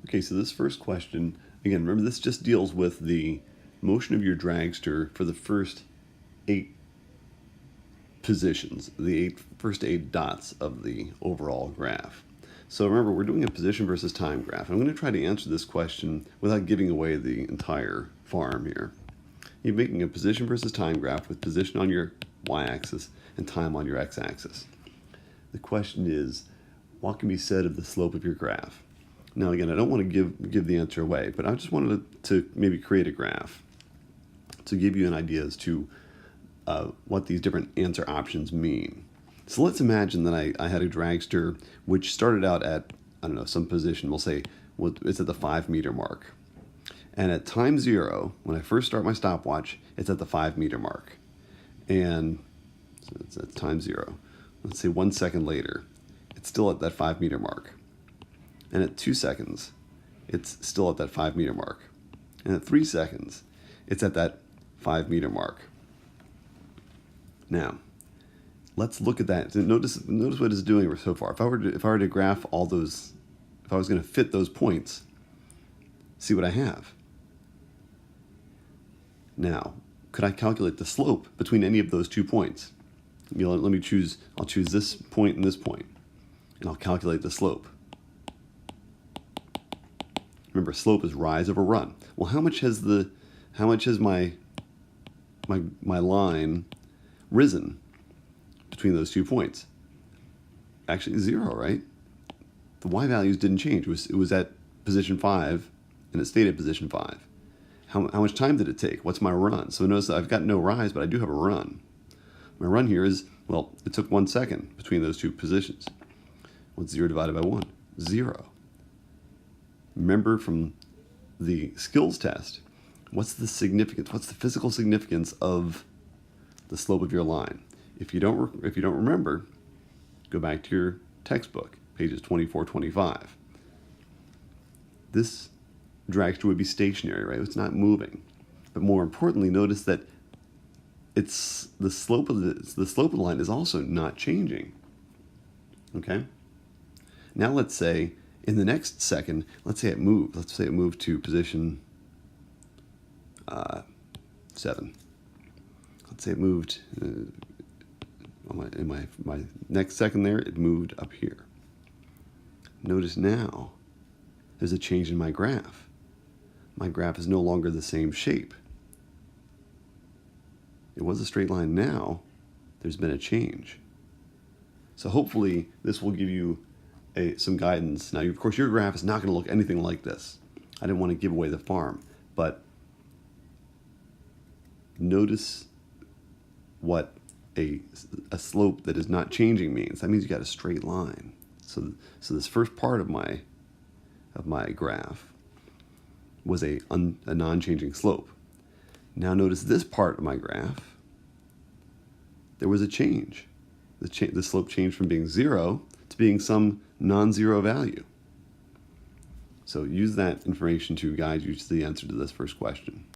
Okay, so this first question, again, remember this just deals with the motion of your dragster for the first 8 positions, the first 8 dots of the overall graph. So remember, we're doing a position versus time graph. I'm going to try to answer this question without giving away the entire farm here. You're making a position versus time graph with position on your y-axis and time on your x-axis. The question is, what can be said of the slope of your graph? Now again, I don't want to give the answer away, but I just wanted to maybe create a graph to give you an idea as to what these different answer options mean. So let's imagine that I had a dragster which started out at, I don't know, some position, we'll say it's at the 5 meter mark. And at time 0, when I first start my stopwatch, it's at the 5 meter mark. And so it's at time 0. Let's say 1 second later, it's still at that 5 meter mark. And at 2 seconds, it's still at that 5 meter mark. And at 3 seconds, it's at that 5 meter mark. Now, let's look at that. Notice what it's doing so far. If I were to graph all those, if I was going to fit those points, see what I have. Now, could I calculate the slope between any of those 2 points? Let me choose. I'll choose this point and this point, and I'll calculate the slope. Remember, slope is rise over run. Well, how much has my line risen between those 2 points? Actually 0, right? The y values didn't change. It was at position 5 and it stayed at position 5. How much time did it take? What's my run? So notice that I've got no rise, but I do have a run. My run here is, well, it took 1 second between those 2 positions. What's 0 divided by 1? 0. Remember from the skills test, what's the significance? What's the physical significance of the slope of your line? If you don't remember, go back to your textbook, pages 24, 25. This dragster would be stationary, right? It's not moving. But more importantly, notice that it's the slope of the line is also not changing. Okay? Now let's say in the next second, let's say it moved. Let's say it moved to position 7. Let's say it moved in my next second there, it moved up here. Notice now there's a change in my graph. My graph is no longer the same shape. It was a straight line. Now there's been a change. So hopefully this will give you some guidance. Now, of course, your graph is not going to look anything like this. I didn't want to give away the farm, but notice what a slope that is not changing means. That means you got a straight line. So this first part of my graph was a non-changing slope. Now notice this part of my graph, there was a change. The slope changed from being 0 to being some non-zero value. So use that information to guide you to the answer to this first question.